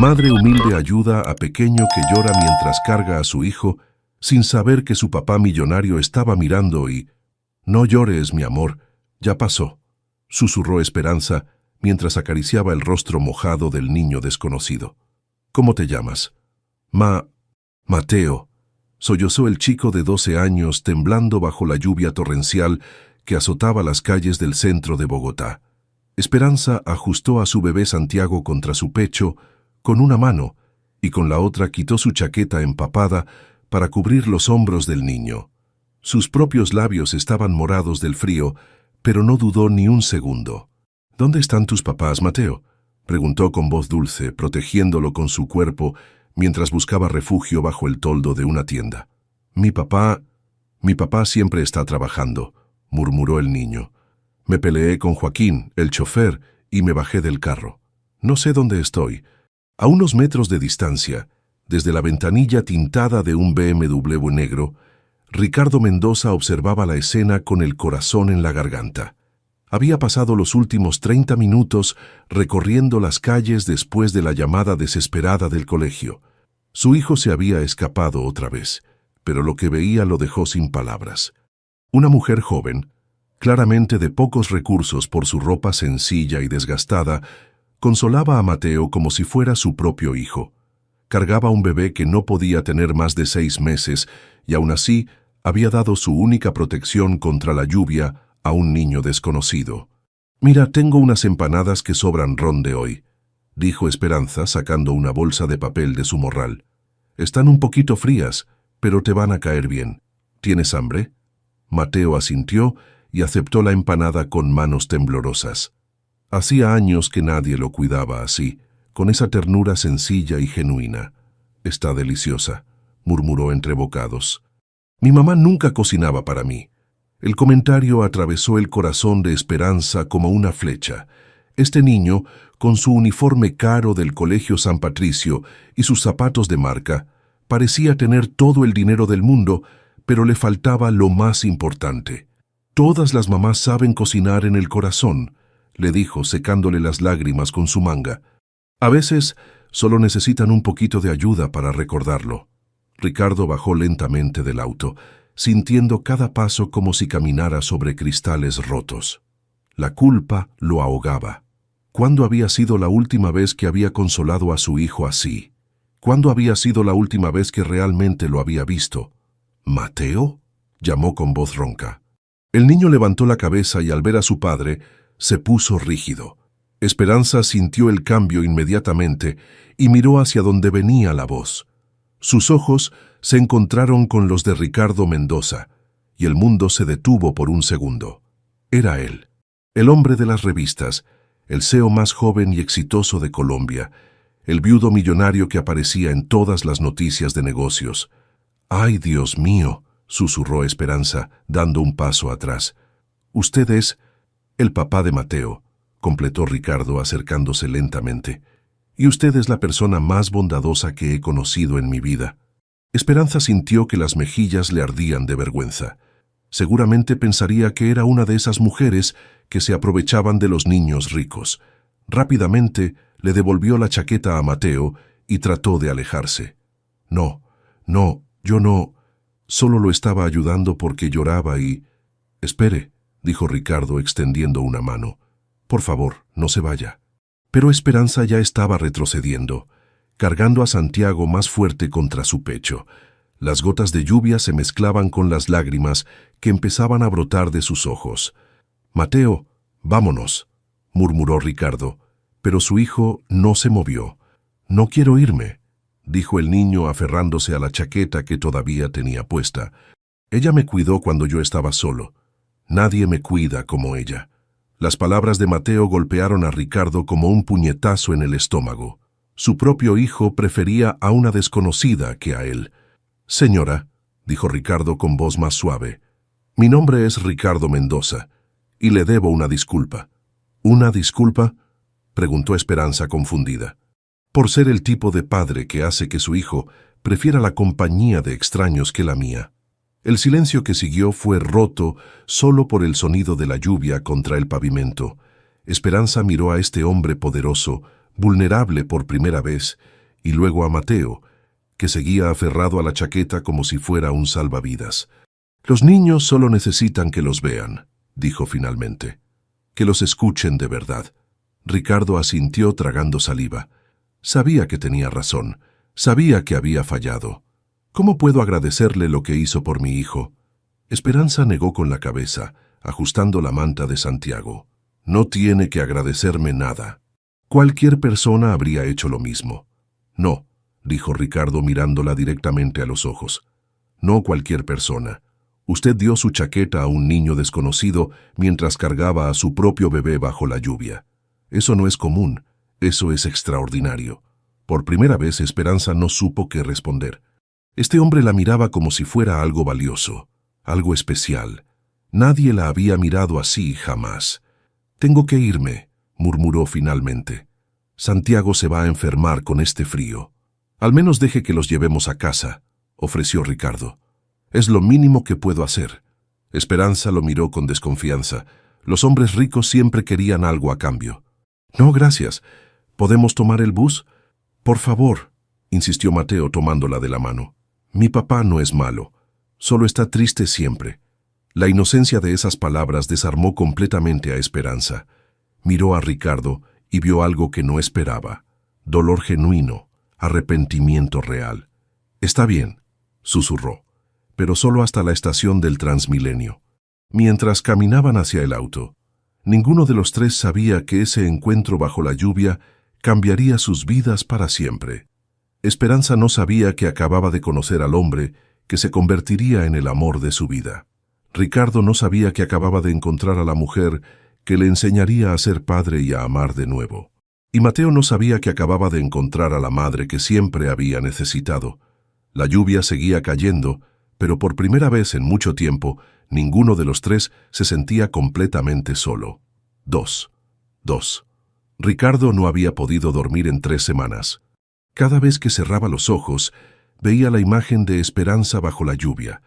Madre humilde ayuda a pequeño que llora mientras carga a su hijo, sin saber que su papá millonario estaba mirando y... «No llores, mi amor, ya pasó», susurró Esperanza mientras acariciaba el rostro mojado del niño desconocido. «¿Cómo te llamas?» Mateo», sollozó el chico de 12 años temblando bajo la lluvia torrencial que azotaba las calles del centro de Bogotá. Esperanza ajustó a su bebé Santiago contra su pecho con una mano y con la otra quitó su chaqueta empapada para cubrir los hombros del niño. Sus propios labios estaban morados del frío, pero no dudó ni un segundo. «¿Dónde están tus papás, Mateo?», preguntó con voz dulce, protegiéndolo con su cuerpo mientras buscaba refugio bajo el toldo de una tienda. Mi papá siempre está trabajando», murmuró el niño. «Me peleé con Joaquín, el chofer, y me bajé del carro. No sé dónde estoy». A unos metros de distancia, desde la ventanilla tintada de un BMW negro, Ricardo Mendoza observaba la escena con el corazón en la garganta. Había pasado los últimos 30 minutos recorriendo las calles después de la llamada desesperada del colegio. Su hijo se había escapado otra vez, pero lo que veía lo dejó sin palabras. Una mujer joven, claramente de pocos recursos por su ropa sencilla y desgastada, consolaba a Mateo como si fuera su propio hijo. Cargaba un bebé que no podía tener más de 6 meses y aún así había dado su única protección contra la lluvia a un niño desconocido. «Mira, tengo unas empanadas que sobran ron de hoy», dijo Esperanza sacando una bolsa de papel de su morral. «Están un poquito frías, pero te van a caer bien. ¿Tienes hambre?» Mateo asintió y aceptó la empanada con manos temblorosas. Hacía años que nadie lo cuidaba así, con esa ternura sencilla y genuina. «Está deliciosa», murmuró entre bocados. «Mi mamá nunca cocinaba para mí». El comentario atravesó el corazón de Esperanza como una flecha. Este niño, con su uniforme caro del Colegio San Patricio y sus zapatos de marca, parecía tener todo el dinero del mundo, pero le faltaba lo más importante. «Todas las mamás saben cocinar en el corazón», le dijo secándole las lágrimas con su manga. «A veces solo necesitan un poquito de ayuda para recordarlo». Ricardo bajó lentamente del auto, sintiendo cada paso como si caminara sobre cristales rotos. La culpa lo ahogaba. ¿Cuándo había sido la última vez que había consolado a su hijo así? ¿Cuándo había sido la última vez que realmente lo había visto? «¿Mateo?», llamó con voz ronca. El niño levantó la cabeza y al ver a su padre, se puso rígido. Esperanza sintió el cambio inmediatamente y miró hacia donde venía la voz. Sus ojos se encontraron con los de Ricardo Mendoza, y el mundo se detuvo por un segundo. Era él, el hombre de las revistas, el CEO más joven y exitoso de Colombia, el viudo millonario que aparecía en todas las noticias de negocios. «¡Ay, Dios mío!», susurró Esperanza, dando un paso atrás. «Usted es el papá de Mateo», completó Ricardo acercándose lentamente. «Y usted es la persona más bondadosa que he conocido en mi vida». Esperanza sintió que las mejillas le ardían de vergüenza. Seguramente pensaría que era una de esas mujeres que se aprovechaban de los niños ricos. Rápidamente le devolvió la chaqueta a Mateo y trató de alejarse. «No, yo no. Solo lo estaba ayudando porque lloraba y...» «Espere», dijo Ricardo extendiendo una mano. «Por favor, no se vaya». Pero Esperanza ya estaba retrocediendo, cargando a Santiago más fuerte contra su pecho. Las gotas de lluvia se mezclaban con las lágrimas que empezaban a brotar de sus ojos. «Mateo, vámonos», murmuró Ricardo, pero su hijo no se movió. «No quiero irme», dijo el niño aferrándose a la chaqueta que todavía tenía puesta. «Ella me cuidó cuando yo estaba solo. Nadie me cuida como ella». Las palabras de Mateo golpearon a Ricardo como un puñetazo en el estómago. Su propio hijo prefería a una desconocida que a él. «Señora», dijo Ricardo con voz más suave, «mi nombre es Ricardo Mendoza, y le debo una disculpa». «¿Una disculpa?», preguntó Esperanza confundida. «Por ser el tipo de padre que hace que su hijo prefiera la compañía de extraños que la mía». El silencio que siguió fue roto solo por el sonido de la lluvia contra el pavimento. Esperanza miró a este hombre poderoso, vulnerable por primera vez, y luego a Mateo, que seguía aferrado a la chaqueta como si fuera un salvavidas. «Los niños solo necesitan que los vean», dijo finalmente. «Que los escuchen de verdad». Ricardo asintió tragando saliva. Sabía que tenía razón. Sabía que había fallado. «¿Cómo puedo agradecerle lo que hizo por mi hijo?» Esperanza negó con la cabeza, ajustando la manta de Santiago. «No tiene que agradecerme nada. Cualquier persona habría hecho lo mismo». «No», dijo Ricardo mirándola directamente a los ojos. «No cualquier persona. Usted dio su chaqueta a un niño desconocido mientras cargaba a su propio bebé bajo la lluvia. Eso no es común, eso es extraordinario». Por primera vez Esperanza no supo qué responder. Este hombre la miraba como si fuera algo valioso, algo especial. Nadie la había mirado así jamás. «Tengo que irme», murmuró finalmente. «Santiago se va a enfermar con este frío». «Al menos deje que los llevemos a casa», ofreció Ricardo. «Es lo mínimo que puedo hacer». Esperanza lo miró con desconfianza. Los hombres ricos siempre querían algo a cambio. «No, gracias. ¿Podemos tomar el bus?» «Por favor», insistió Mateo tomándola de la mano. «Mi papá no es malo. Solo está triste siempre». La inocencia de esas palabras desarmó completamente a Esperanza. Miró a Ricardo y vio algo que no esperaba. Dolor genuino, arrepentimiento real. «Está bien», susurró, pero solo hasta la estación del Transmilenio. Mientras caminaban hacia el auto, ninguno de los tres sabía que ese encuentro bajo la lluvia cambiaría sus vidas para siempre. Esperanza no sabía que acababa de conocer al hombre que se convertiría en el amor de su vida. Ricardo no sabía que acababa de encontrar a la mujer que le enseñaría a ser padre y a amar de nuevo. Y Mateo no sabía que acababa de encontrar a la madre que siempre había necesitado. La lluvia seguía cayendo, pero por primera vez en mucho tiempo, ninguno de los tres se sentía completamente solo. 2. Ricardo no había podido dormir en 3 semanas. Cada vez que cerraba los ojos, veía la imagen de Esperanza bajo la lluvia,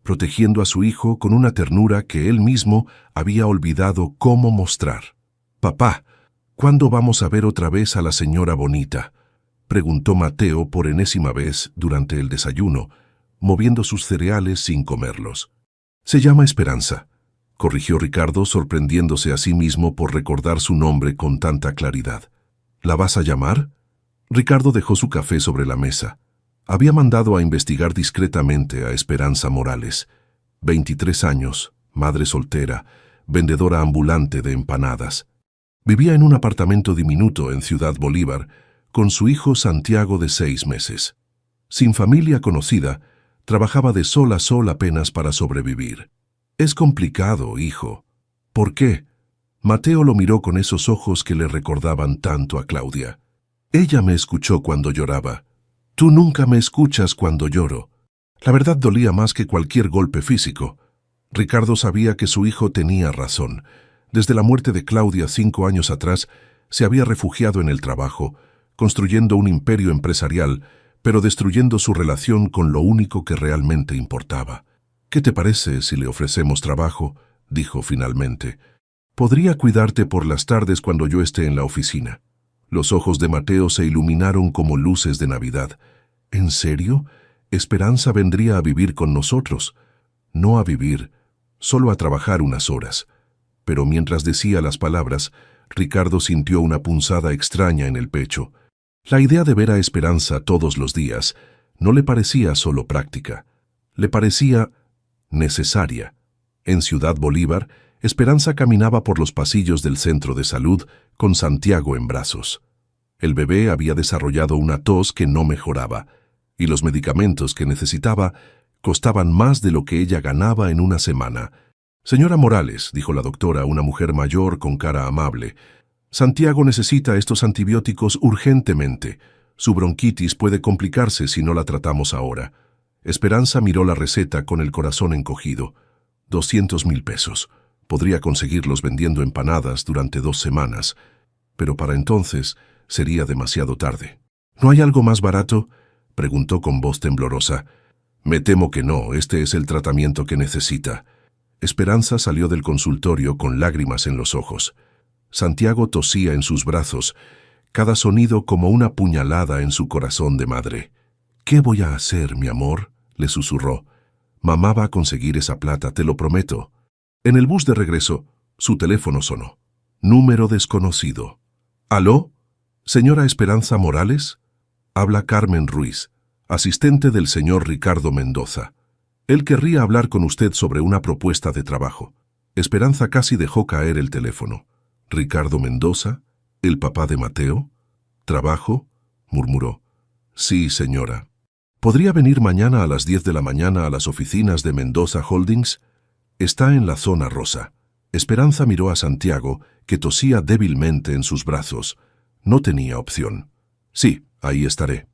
protegiendo a su hijo con una ternura que él mismo había olvidado cómo mostrar. «Papá, ¿cuándo vamos a ver otra vez a la señora Bonita?», preguntó Mateo por enésima vez durante el desayuno, moviendo sus cereales sin comerlos. «Se llama Esperanza», corrigió Ricardo, sorprendiéndose a sí mismo por recordar su nombre con tanta claridad. «¿La vas a llamar?». Ricardo dejó su café sobre la mesa. Había mandado a investigar discretamente a Esperanza Morales, 23 años, madre soltera, vendedora ambulante de empanadas. Vivía en un apartamento diminuto en Ciudad Bolívar, con su hijo Santiago de 6 meses. Sin familia conocida, trabajaba de sol a sol apenas para sobrevivir. «Es complicado, hijo». «¿Por qué?». Mateo lo miró con esos ojos que le recordaban tanto a Claudia. «Ella me escuchó cuando lloraba. Tú nunca me escuchas cuando lloro». La verdad dolía más que cualquier golpe físico. Ricardo sabía que su hijo tenía razón. Desde la muerte de Claudia 5 años atrás, se había refugiado en el trabajo, construyendo un imperio empresarial, pero destruyendo su relación con lo único que realmente importaba. «¿Qué te parece si le ofrecemos trabajo?», dijo finalmente. «Podría cuidarte por las tardes cuando yo esté en la oficina». Los ojos de Mateo se iluminaron como luces de Navidad. «¿En serio? Esperanza vendría a vivir con nosotros». «No a vivir, solo a trabajar unas horas». Pero mientras decía las palabras, Ricardo sintió una punzada extraña en el pecho. La idea de ver a Esperanza todos los días no le parecía solo práctica, le parecía necesaria. En Ciudad Bolívar, Esperanza caminaba por los pasillos del centro de salud con Santiago en brazos. El bebé había desarrollado una tos que no mejoraba, y los medicamentos que necesitaba costaban más de lo que ella ganaba en una semana. «Señora Morales», dijo la doctora, una mujer mayor con cara amable, «Santiago necesita estos antibióticos urgentemente. Su bronquitis puede complicarse si no la tratamos ahora». Esperanza miró la receta con el corazón encogido. 200,000 pesos. Podría conseguirlos vendiendo empanadas durante 2 semanas, pero para entonces sería demasiado tarde. «¿No hay algo más barato?», preguntó con voz temblorosa. «Me temo que no, este es el tratamiento que necesita». Esperanza salió del consultorio con lágrimas en los ojos. Santiago tosía en sus brazos, cada sonido como una puñalada en su corazón de madre. «¿Qué voy a hacer, mi amor?», le susurró. «Mamá va a conseguir esa plata, te lo prometo». En el bus de regreso, su teléfono sonó. Número desconocido. «¿Aló? ¿Señora Esperanza Morales?», habla Carmen Ruiz, asistente del señor Ricardo Mendoza. Él querría hablar con usted sobre una propuesta de trabajo. Esperanza casi dejó caer el teléfono. «¿Ricardo Mendoza? ¿El papá de Mateo? ¿Trabajo?», murmuró. «Sí, señora». «¿Podría venir mañana a las 10 de la mañana a las oficinas de Mendoza Holdings? Está en la zona rosa». Esperanza miró a Santiago, que tosía débilmente en sus brazos. No tenía opción. «Sí, ahí estaré».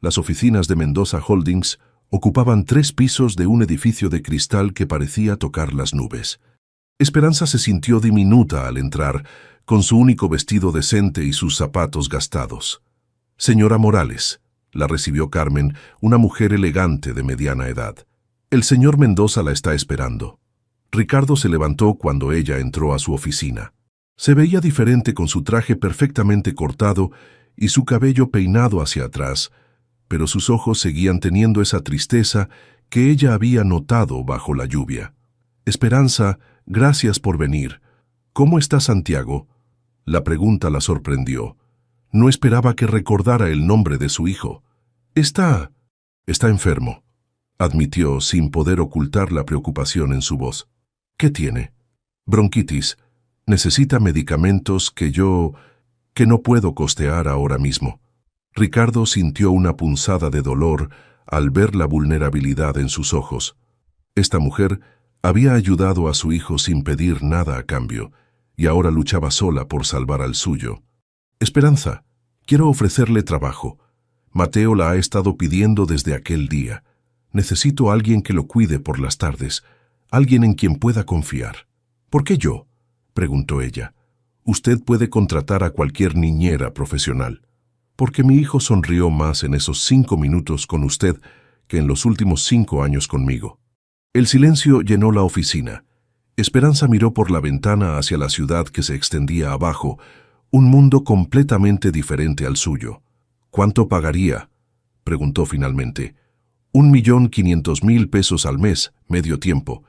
Las oficinas de Mendoza Holdings ocupaban 3 pisos de un edificio de cristal que parecía tocar las nubes. Esperanza se sintió diminuta al entrar, con su único vestido decente y sus zapatos gastados. «Señora Morales», la recibió Carmen, una mujer elegante de mediana edad. «El señor Mendoza la está esperando». Ricardo se levantó cuando ella entró a su oficina. Se veía diferente con su traje perfectamente cortado y su cabello peinado hacia atrás, pero sus ojos seguían teniendo esa tristeza que ella había notado bajo la lluvia. «Esperanza, gracias por venir. ¿Cómo está Santiago?». La pregunta la sorprendió. No esperaba que recordara el nombre de su hijo. Está enfermo», admitió sin poder ocultar la preocupación en su voz. «¿Qué tiene?». «Bronquitis. Necesita medicamentos que no puedo costear ahora mismo». Ricardo sintió una punzada de dolor al ver la vulnerabilidad en sus ojos. Esta mujer había ayudado a su hijo sin pedir nada a cambio, y ahora luchaba sola por salvar al suyo. «Esperanza, quiero ofrecerle trabajo. Mateo la ha estado pidiendo desde aquel día. Necesito a alguien que lo cuide por las tardes, alguien en quien pueda confiar». «¿Por qué yo?», preguntó ella. «Usted puede contratar a cualquier niñera profesional». «Porque mi hijo sonrió más en esos 5 minutos con usted que en los últimos 5 años conmigo». El silencio llenó la oficina. Esperanza miró por la ventana hacia la ciudad que se extendía abajo, un mundo completamente diferente al suyo. «¿Cuánto pagaría?», preguntó finalmente. «1.500.000 pesos al mes, medio tiempo.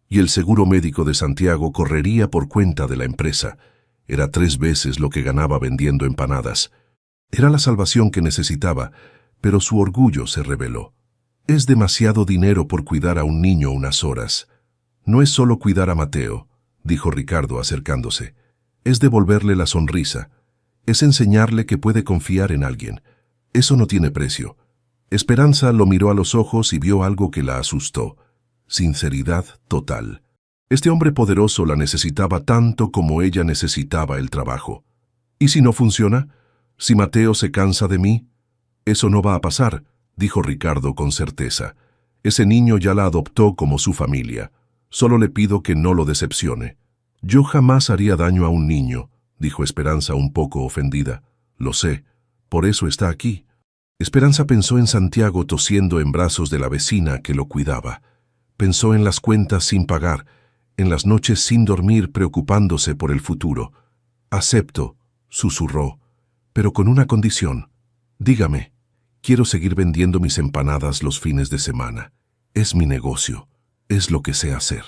Y el seguro médico de Santiago correría por cuenta de la empresa. Era 3 veces lo que ganaba vendiendo empanadas». Era la salvación que necesitaba, pero su orgullo se rebeló. «Es demasiado dinero por cuidar a un niño unas horas». «No es solo cuidar a Mateo», dijo Ricardo acercándose. «Es devolverle la sonrisa. Es enseñarle que puede confiar en alguien. Eso no tiene precio». Esperanza lo miró a los ojos y vio algo que la asustó. Sinceridad total. Este hombre poderoso la necesitaba tanto como ella necesitaba el trabajo. «¿Y si no funciona? ¿Si Mateo se cansa de mí?». «Eso no va a pasar», dijo Ricardo con certeza. «Ese niño ya la adoptó como su familia. Solo le pido que no lo decepcione». «Yo jamás haría daño a un niño», dijo Esperanza un poco ofendida. «Lo sé. Por eso está aquí». Esperanza pensó en Santiago tosiendo en brazos de la vecina que lo cuidaba. Pensó en las cuentas sin pagar, en las noches sin dormir preocupándose por el futuro. «Acepto», susurró, «pero con una condición. Dígame, quiero seguir vendiendo mis empanadas los fines de semana. Es mi negocio, es lo que sé hacer».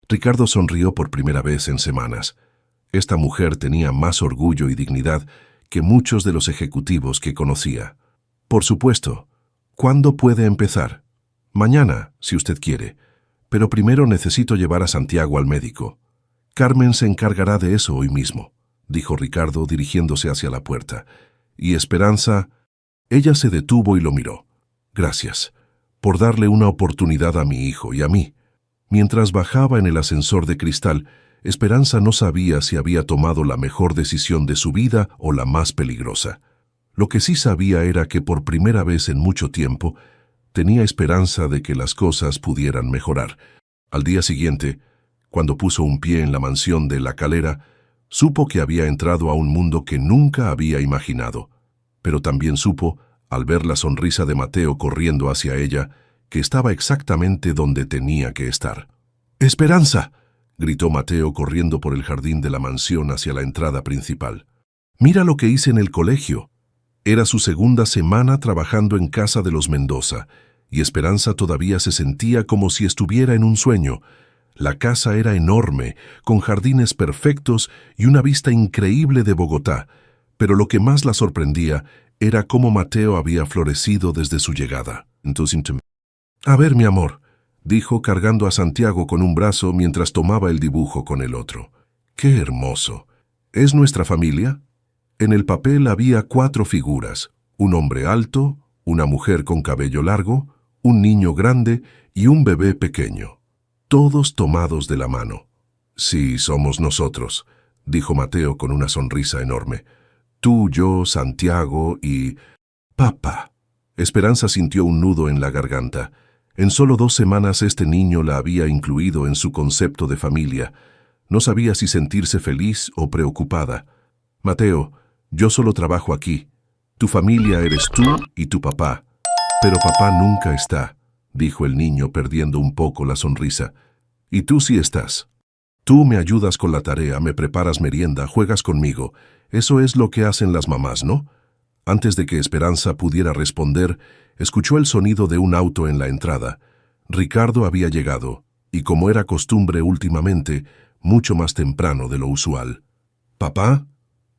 Ricardo sonrió por primera vez en semanas. Esta mujer tenía más orgullo y dignidad que muchos de los ejecutivos que conocía. «Por supuesto. ¿Cuándo puede empezar?». «Mañana, si usted quiere. Pero primero necesito llevar a Santiago al médico». «Carmen se encargará de eso hoy mismo», dijo Ricardo dirigiéndose hacia la puerta. «Y Esperanza...». Ella se detuvo y lo miró. «Gracias, por darle una oportunidad a mi hijo y a mí». Mientras bajaba en el ascensor de cristal, Esperanza no sabía si había tomado la mejor decisión de su vida o la más peligrosa. Lo que sí sabía era que por primera vez en mucho tiempo tenía esperanza de que las cosas pudieran mejorar. Al día siguiente, cuando puso un pie en la mansión de La Calera, supo que había entrado a un mundo que nunca había imaginado. Pero también supo, al ver la sonrisa de Mateo corriendo hacia ella, que estaba exactamente donde tenía que estar. «¡Esperanza!», gritó Mateo corriendo por el jardín de la mansión hacia la entrada principal. Mira lo que hice en el colegio. Era su segunda semana trabajando en casa de los Mendoza, y Esperanza todavía se sentía como si estuviera en un sueño. La casa era enorme, con jardines perfectos y una vista increíble de Bogotá, pero lo que más la sorprendía era cómo Mateo había florecido desde su llegada. A ver, mi amor, dijo cargando a Santiago con un brazo mientras tomaba el dibujo con el otro. ¡Qué hermoso! ¿Es nuestra familia? En el papel había 4 figuras, un hombre alto, una mujer con cabello largo, un niño grande y un bebé pequeño, todos tomados de la mano. Sí, somos nosotros, dijo Mateo con una sonrisa enorme. Tú, yo, Santiago y... Papá. Esperanza sintió un nudo en la garganta. En solo 2 semanas este niño la había incluido en su concepto de familia. No sabía si sentirse feliz o preocupada. Mateo, yo solo trabajo aquí. Tu familia eres tú y tu papá. Pero papá nunca está, dijo el niño perdiendo un poco la sonrisa. Y tú sí estás. Tú me ayudas con la tarea, me preparas merienda, juegas conmigo. Eso es lo que hacen las mamás, ¿no? Antes de que Esperanza pudiera responder, escuchó el sonido de un auto en la entrada. Ricardo había llegado, y como era costumbre últimamente, mucho más temprano de lo usual. ¿Papá?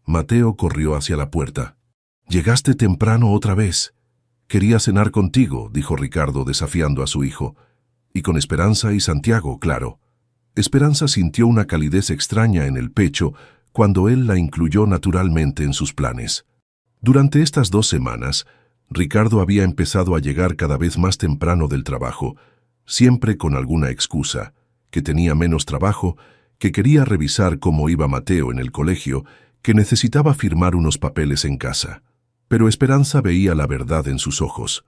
Mateo corrió hacia la puerta. «Llegaste temprano otra vez. Quería cenar contigo», dijo Ricardo desafiando a su hijo. «Y con Esperanza y Santiago, claro». Esperanza sintió una calidez extraña en el pecho cuando él la incluyó naturalmente en sus planes. Durante estas 2 semanas, Ricardo había empezado a llegar cada vez más temprano del trabajo, siempre con alguna excusa, que tenía menos trabajo, que quería revisar cómo iba Mateo en el colegio, que necesitaba firmar unos papeles en casa. Pero Esperanza veía la verdad en sus ojos.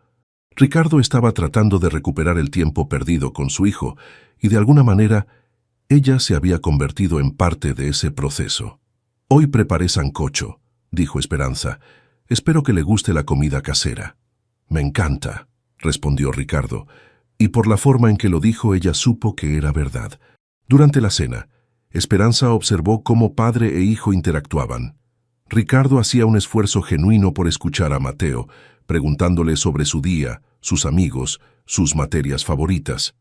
Ricardo estaba tratando de recuperar el tiempo perdido con su hijo, y de alguna manera, ella se había convertido en parte de ese proceso. «Hoy preparé sancocho», dijo Esperanza. «Espero que le guste la comida casera». «Me encanta», respondió Ricardo, y por la forma en que lo dijo ella supo que era verdad. Durante la cena, Esperanza observó cómo padre e hijo interactuaban. Ricardo hacía un esfuerzo genuino por escuchar a Mateo, preguntándole sobre su día, sus amigos, sus materias favoritas.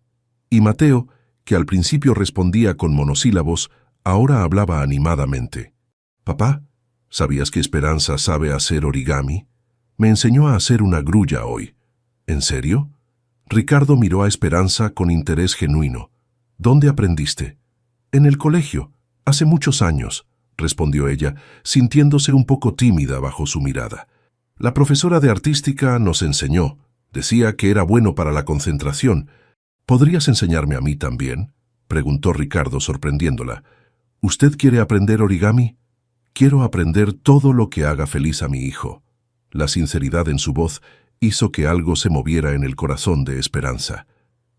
Y Mateo, que al principio respondía con monosílabos, ahora hablaba animadamente. «Papá, ¿sabías que Esperanza sabe hacer origami? Me enseñó a hacer una grulla hoy». «¿En serio?» Ricardo miró a Esperanza con interés genuino. «¿Dónde aprendiste?» «En el colegio, hace muchos años», respondió ella, sintiéndose un poco tímida bajo su mirada. «La profesora de artística nos enseñó. Decía que era bueno para la concentración. ¿Podrías enseñarme a mí también?», preguntó Ricardo sorprendiéndola. «¿Usted quiere aprender origami?» «Quiero aprender todo lo que haga feliz a mi hijo». La sinceridad en su voz hizo que algo se moviera en el corazón de Esperanza.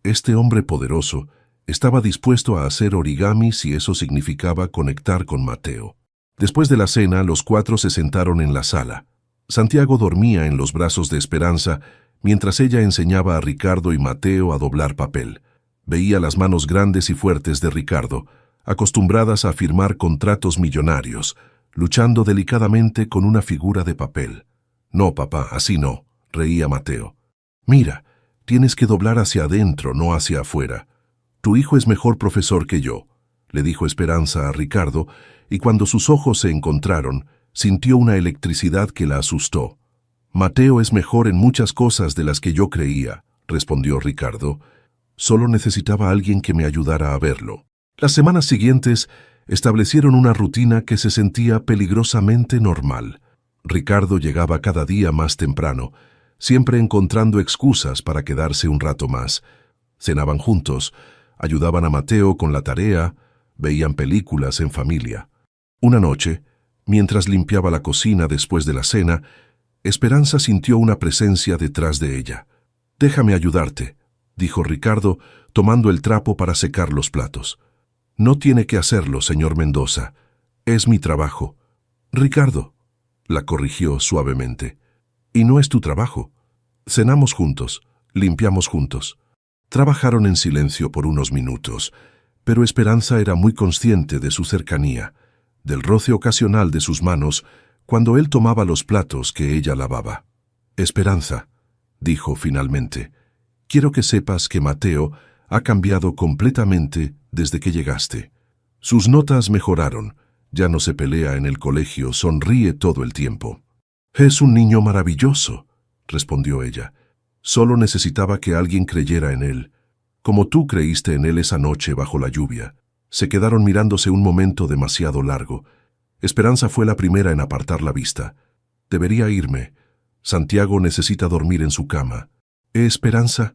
Este hombre poderoso estaba dispuesto a hacer origami si eso significaba conectar con Mateo. Después de la cena, los 4 se sentaron en la sala. Santiago dormía en los brazos de Esperanza, mientras ella enseñaba a Ricardo y Mateo a doblar papel. Veía las manos grandes y fuertes de Ricardo, acostumbradas a firmar contratos millonarios, luchando delicadamente con una figura de papel. «No, papá, así no», reía Mateo. «Mira, tienes que doblar hacia adentro, no hacia afuera. Tu hijo es mejor profesor que yo», le dijo Esperanza a Ricardo, y cuando sus ojos se encontraron, sintió una electricidad que la asustó. «Mateo es mejor en muchas cosas de las que yo creía», respondió Ricardo. «Solo necesitaba alguien que me ayudara a verlo». Las semanas siguientes establecieron una rutina que se sentía peligrosamente normal. Ricardo llegaba cada día más temprano, siempre encontrando excusas para quedarse un rato más. Cenaban juntos, ayudaban a Mateo con la tarea, veían películas en familia. Una noche, mientras limpiaba la cocina después de la cena, Esperanza sintió una presencia detrás de ella. «Déjame ayudarte», dijo Ricardo, tomando el trapo para secar los platos. «No tiene que hacerlo, señor Mendoza. Es mi trabajo». «Ricardo», la corrigió suavemente. «Y no es tu trabajo. Cenamos juntos, limpiamos juntos». Trabajaron en silencio por unos minutos, pero Esperanza era muy consciente de su cercanía, del roce ocasional de sus manos cuando él tomaba los platos que ella lavaba. «Esperanza», dijo finalmente, «quiero que sepas que Mateo ha cambiado completamente desde que llegaste. Sus notas mejoraron, ya no se pelea en el colegio, sonríe todo el tiempo». «Es un niño maravilloso», respondió ella. «Solo necesitaba que alguien creyera en él, como tú creíste en él esa noche bajo la lluvia». Se quedaron mirándose un momento demasiado largo. Esperanza fue la primera en apartar la vista. «Debería irme. Santiago necesita dormir en su cama». «Esperanza?»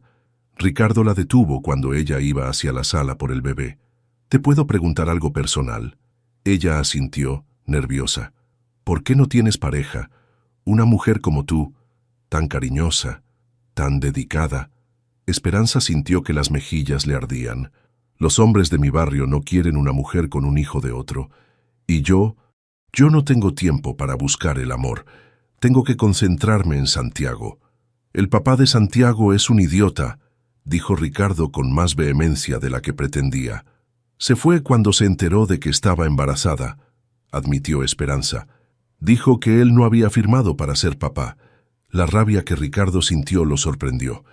Ricardo la detuvo cuando ella iba hacia la sala por el bebé. «¿Te puedo preguntar algo personal?» Ella asintió, nerviosa. «¿Por qué no tienes pareja? Una mujer como tú, tan cariñosa, tan dedicada». Esperanza sintió que las mejillas le ardían. «Los hombres de mi barrio no quieren una mujer con un hijo de otro. Y yo no tengo tiempo para buscar el amor. Tengo que concentrarme en Santiago». «El papá de Santiago es un idiota», dijo Ricardo con más vehemencia de la que pretendía. «Se fue cuando se enteró de que estaba embarazada», admitió Esperanza. «Dijo que él no había firmado para ser papá». La rabia que Ricardo sintió lo sorprendió.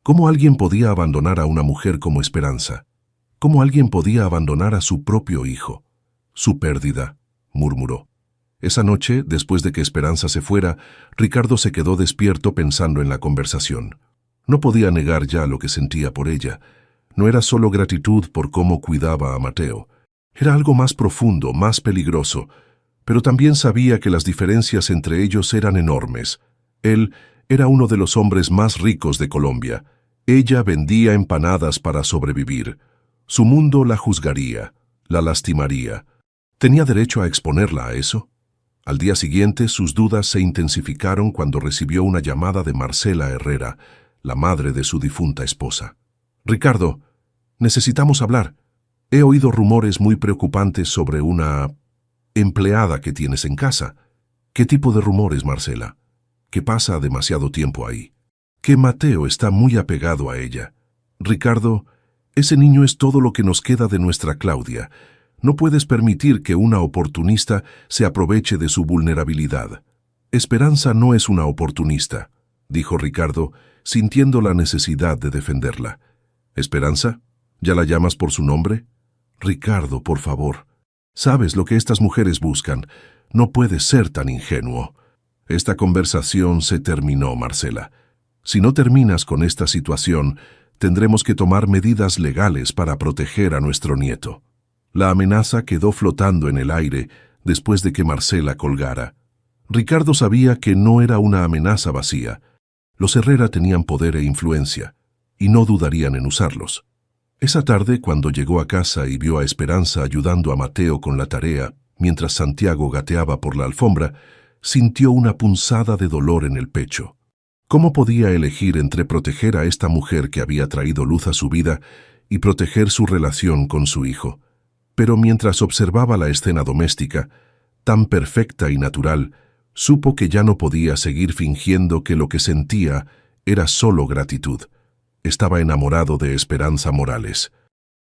¿Cómo alguien podía abandonar a una mujer como Esperanza? ¿Cómo alguien podía abandonar a su propio hijo? «Su pérdida», murmuró. Esa noche, después de que Esperanza se fuera, Ricardo se quedó despierto pensando en la conversación. No podía negar ya lo que sentía por ella. No era solo gratitud por cómo cuidaba a Mateo. Era algo más profundo, más peligroso. Pero también sabía que las diferencias entre ellos eran enormes. Él era uno de los hombres más ricos de Colombia. Ella vendía empanadas para sobrevivir. Su mundo la juzgaría, la lastimaría. ¿Tenía derecho a exponerla a eso? Al día siguiente, sus dudas se intensificaron cuando recibió una llamada de Marcela Herrera, la madre de su difunta esposa. «Ricardo, necesitamos hablar. He oído rumores muy preocupantes sobre una empleada que tienes en casa». «¿Qué tipo de rumores, Marcela?» «Que pasa demasiado tiempo ahí. Que Mateo está muy apegado a ella». «Ricardo, ese niño es todo lo que nos queda de nuestra Claudia. No puedes permitir que una oportunista se aproveche de su vulnerabilidad». «Esperanza no es una oportunista», dijo Ricardo, sintiendo la necesidad de defenderla. «¿Esperanza? ¿Ya la llamas por su nombre?» «Ricardo, por favor. Sabes lo que estas mujeres buscan. No puedes ser tan ingenuo». «Esta conversación se terminó, Marcela. Si no terminas con esta situación, tendremos que tomar medidas legales para proteger a nuestro nieto». La amenaza quedó flotando en el aire después de que Marcela colgara. Ricardo sabía que no era una amenaza vacía. Los Herrera tenían poder e influencia, y no dudarían en usarlos. Esa tarde, cuando llegó a casa y vio a Esperanza ayudando a Mateo con la tarea, mientras Santiago gateaba por la alfombra, sintió una punzada de dolor en el pecho. ¿Cómo podía elegir entre proteger a esta mujer que había traído luz a su vida y proteger su relación con su hijo? Pero mientras observaba la escena doméstica, tan perfecta y natural, supo que ya no podía seguir fingiendo que lo que sentía era solo gratitud. Estaba enamorado de Esperanza Morales,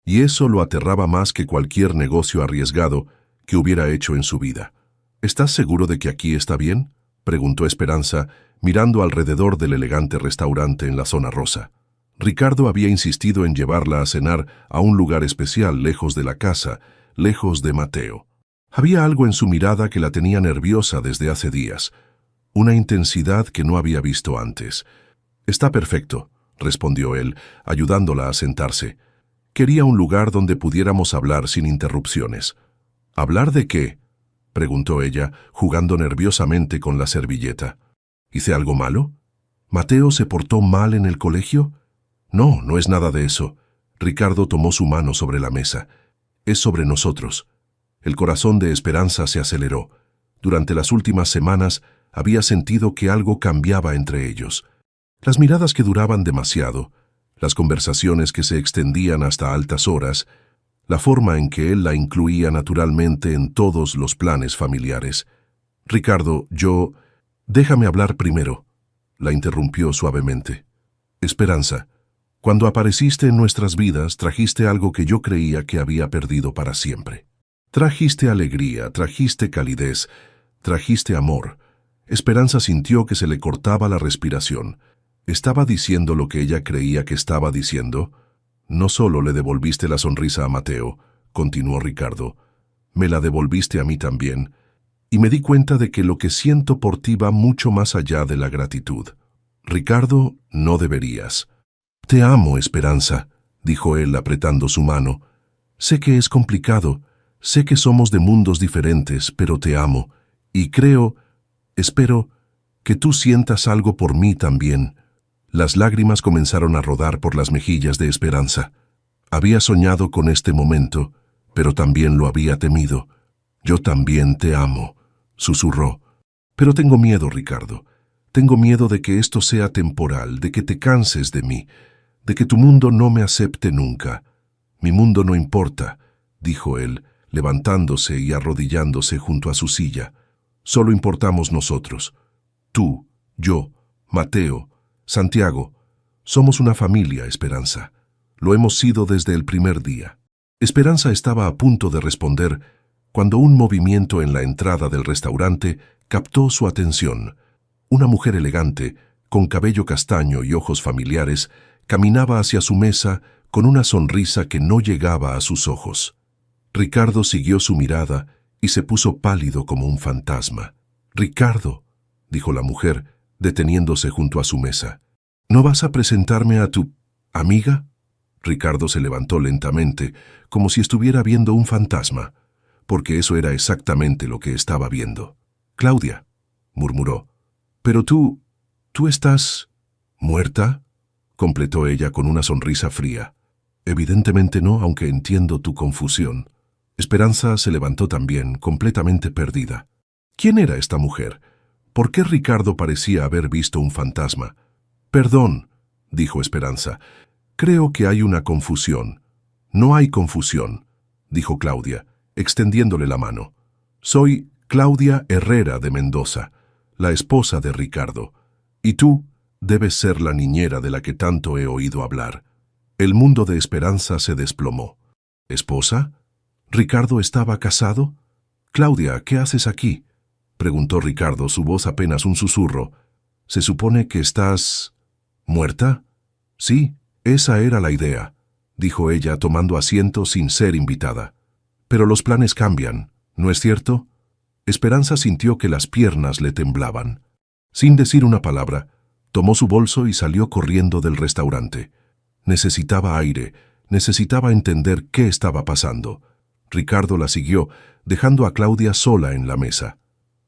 y eso lo aterraba más que cualquier negocio arriesgado que hubiera hecho en su vida. «¿Estás seguro de que aquí está bien?», preguntó Esperanza, mirando alrededor del elegante restaurante en la zona rosa. Ricardo había insistido en llevarla a cenar a un lugar especial lejos de la casa, lejos de Mateo. Había algo en su mirada que la tenía nerviosa desde hace días, una intensidad que no había visto antes. «Está perfecto», respondió él, ayudándola a sentarse. «Quería un lugar donde pudiéramos hablar sin interrupciones». «¿Hablar de qué?», preguntó ella, jugando nerviosamente con la servilleta. «¿Hice algo malo? ¿Mateo se portó mal en el colegio?» «No, no es nada de eso». Ricardo tomó su mano sobre la mesa. «Es sobre nosotros». El corazón de Esperanza se aceleró. Durante las últimas semanas había sentido que algo cambiaba entre ellos. Las miradas que duraban demasiado, las conversaciones que se extendían hasta altas horas, la forma en que él la incluía naturalmente en todos los planes familiares. «Ricardo, Déjame hablar primero», la interrumpió suavemente. «Esperanza, cuando apareciste en nuestras vidas, trajiste algo que yo creía que había perdido para siempre. Trajiste alegría, trajiste calidez, Trajiste amor. Esperanza sintió que se le cortaba la respiración. ¿Estaba diciendo lo que ella creía que estaba diciendo? No solo le devolviste la sonrisa a Mateo, continuó Ricardo, me la devolviste a mí también, y me di cuenta de que lo que siento por ti va mucho más allá de la gratitud. Ricardo, no deberías. Te amo, Esperanza, dijo él apretando su mano. Sé que es complicado, sé que somos de mundos diferentes, pero te amo, y espero, que tú sientas algo por mí también. Las lágrimas comenzaron a rodar por las mejillas de Esperanza. Había soñado con este momento, pero también lo había temido. Yo también te amo, susurró. Pero tengo miedo, Ricardo. Tengo miedo de que esto sea temporal, de que te canses de mí, de que tu mundo no me acepte nunca. Mi mundo no importa, dijo él, levantándose y arrodillándose junto a su silla. Solo importamos nosotros. Tú, yo, Mateo, Santiago. Somos una familia, Esperanza. Lo hemos sido desde el primer día. Esperanza estaba a punto de responder cuando un movimiento en la entrada del restaurante captó su atención. Una mujer elegante, con cabello castaño y ojos familiares, caminaba hacia su mesa con una sonrisa que no llegaba a sus ojos. Ricardo siguió su mirada y se puso pálido como un fantasma. «Ricardo», dijo la mujer, deteniéndose junto a su mesa. «¿No vas a presentarme a tu amiga?» Ricardo se levantó lentamente, como si estuviera viendo un fantasma, porque eso era exactamente lo que estaba viendo. «Claudia», murmuró. «Pero tú estás muerta», completó ella con una sonrisa fría. «Evidentemente no, aunque entiendo tu confusión». Esperanza se levantó también, completamente perdida. ¿Quién era esta mujer? ¿Por qué Ricardo parecía haber visto un fantasma? «Perdón», dijo Esperanza. «Creo que hay una confusión». «No hay confusión», dijo Claudia, extendiéndole la mano. «Soy Claudia Herrera de Mendoza, la esposa de Ricardo. Y tú debes ser la niñera de la que tanto he oído hablar». El mundo de Esperanza se desplomó. «¿Esposa? ¿Ricardo estaba casado?» «Claudia, ¿qué haces aquí?», preguntó Ricardo, su voz apenas un susurro. «¿Se supone que estás muerta?» «Sí, esa era la idea», dijo ella tomando asiento sin ser invitada. «Pero los planes cambian, ¿no es cierto?» Esperanza sintió que las piernas le temblaban. Sin decir una palabra, tomó su bolso y salió corriendo del restaurante. Necesitaba aire, necesitaba entender qué estaba pasando. Ricardo la siguió, dejando a Claudia sola en la mesa.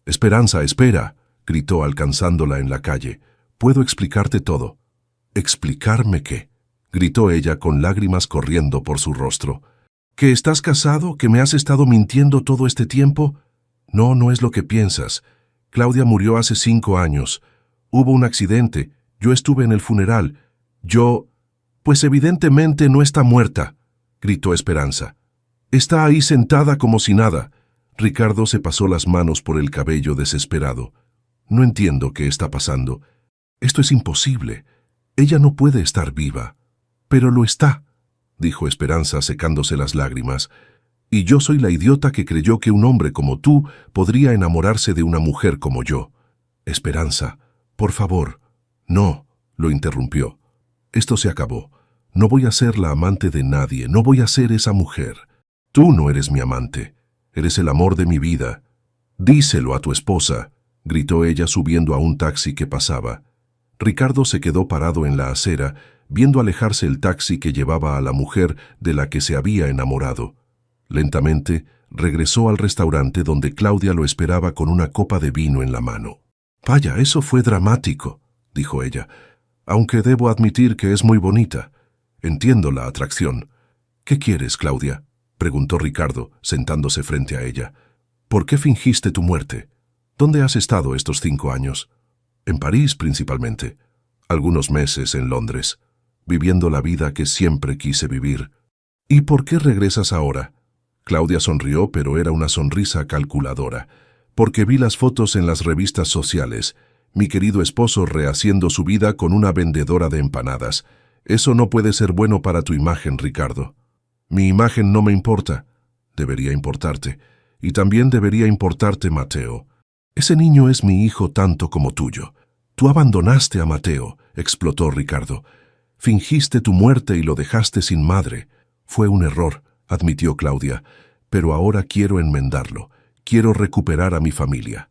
«Esperanza, espera», gritó alcanzándola en la calle. «Puedo explicarte todo». «¿Explicarme qué?», gritó ella con lágrimas corriendo por su rostro. «¿Que estás casado? ¿Que me has estado mintiendo todo este tiempo?» «No, no es lo que piensas. Claudia murió hace 5 años. Hubo un accidente. Yo estuve en el funeral. Pues evidentemente no está muerta», gritó Esperanza. «Está ahí sentada como si nada». Ricardo se pasó las manos por el cabello desesperado. «No entiendo qué está pasando. Esto es imposible. Ella no puede estar viva». «Pero lo está», dijo Esperanza secándose las lágrimas. «Y yo soy la idiota que creyó que un hombre como tú podría enamorarse de una mujer como yo». «Esperanza, por favor». «No», lo interrumpió. «Esto se acabó. No voy a ser la amante de nadie, no voy a ser esa mujer. Tú no eres mi amante, eres el amor de mi vida. Díselo a tu esposa», gritó ella subiendo a un taxi que pasaba. Ricardo se quedó parado en la acera, viendo alejarse el taxi que llevaba a la mujer de la que se había enamorado. Lentamente, regresó al restaurante donde Claudia lo esperaba con una copa de vino en la mano. «Vaya, eso fue dramático», dijo ella, «aunque debo admitir que es muy bonita. Entiendo la atracción». «¿Qué quieres, Claudia?», preguntó Ricardo, sentándose frente a ella. «¿Por qué fingiste tu muerte? ¿Dónde has estado estos 5 años?» «En París, principalmente. Algunos meses en Londres, viviendo la vida que siempre quise vivir». «¿Y por qué regresas ahora?». Claudia sonrió, pero era una sonrisa calculadora. «Porque vi las fotos en las revistas sociales. Mi querido esposo rehaciendo su vida con una vendedora de empanadas. Eso no puede ser bueno para tu imagen, Ricardo». «Mi imagen no me importa». «Debería importarte. Y también debería importarte, Mateo». Ese niño es mi hijo tanto como tuyo. Tú abandonaste a Mateo, explotó Ricardo. Fingiste tu muerte y lo dejaste sin madre. Fue un error, admitió Claudia, pero ahora quiero enmendarlo. Quiero recuperar a mi familia.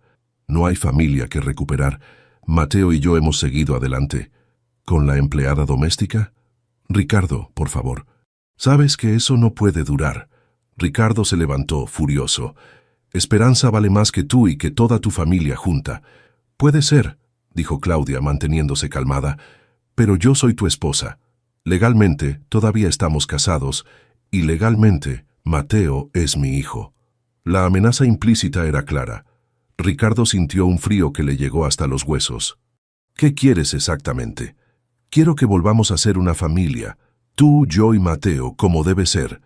No hay familia que recuperar. Mateo y yo hemos seguido adelante. ¿Con la empleada doméstica? Ricardo, por favor. Sabes que eso no puede durar. Ricardo se levantó, furioso. Esperanza vale más que tú y que toda tu familia junta. Puede ser, dijo Claudia, manteniéndose calmada, pero yo soy tu esposa. Legalmente, todavía estamos casados, y legalmente, Mateo es mi hijo. La amenaza implícita era clara. Ricardo sintió un frío que le llegó hasta los huesos. ¿Qué quieres exactamente? Quiero que volvamos a ser una familia, tú, yo y Mateo, como debe ser.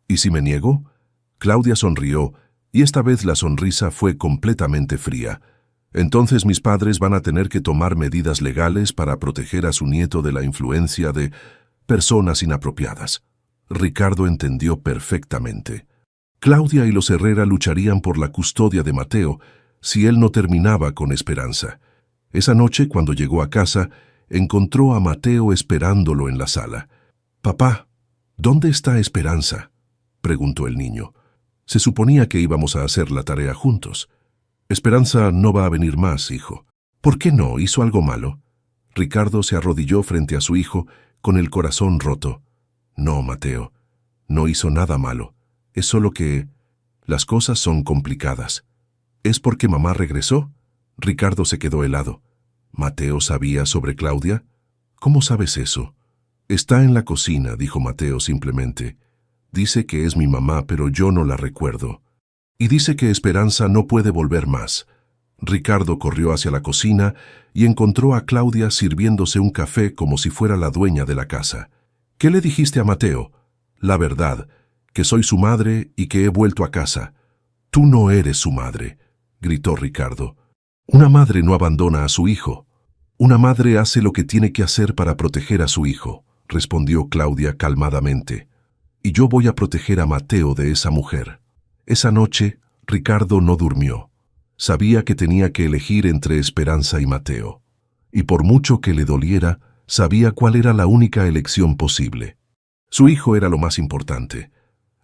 ¿Y si me niego? Claudia sonrió, y esta vez la sonrisa fue completamente fría. Entonces mis padres van a tener que tomar medidas legales para proteger a su nieto de la influencia de personas inapropiadas. Ricardo entendió perfectamente. Claudia y los Herrera lucharían por la custodia de Mateo si él no terminaba con Esperanza. Esa noche, cuando llegó a casa, encontró a Mateo esperándolo en la sala. «Papá, ¿dónde está Esperanza?», preguntó el niño. «Se suponía que íbamos a hacer la tarea juntos». «Esperanza no va a venir más, hijo». «¿Por qué no? ¿Hizo algo malo?». Ricardo se arrodilló frente a su hijo con el corazón roto. «No, Mateo, no hizo nada malo. Es solo que las cosas son complicadas». «¿Es porque mamá regresó?». Ricardo se quedó helado. ¿Mateo sabía sobre Claudia? ¿Cómo sabes eso? Está en la cocina, dijo Mateo simplemente. Dice que es mi mamá, pero yo no la recuerdo. Y dice que Esperanza no puede volver más. Ricardo corrió hacia la cocina y encontró a Claudia sirviéndose un café como si fuera la dueña de la casa. ¿Qué le dijiste a Mateo? La verdad, que soy su madre y que he vuelto a casa. Tú no eres su madre, gritó Ricardo. Una madre no abandona a su hijo. Una madre hace lo que tiene que hacer para proteger a su hijo, respondió Claudia calmadamente. Y yo voy a proteger a Mateo de esa mujer. Esa noche, Ricardo no durmió. Sabía que tenía que elegir entre Esperanza y Mateo. Y por mucho que le doliera, sabía cuál era la única elección posible. Su hijo era lo más importante,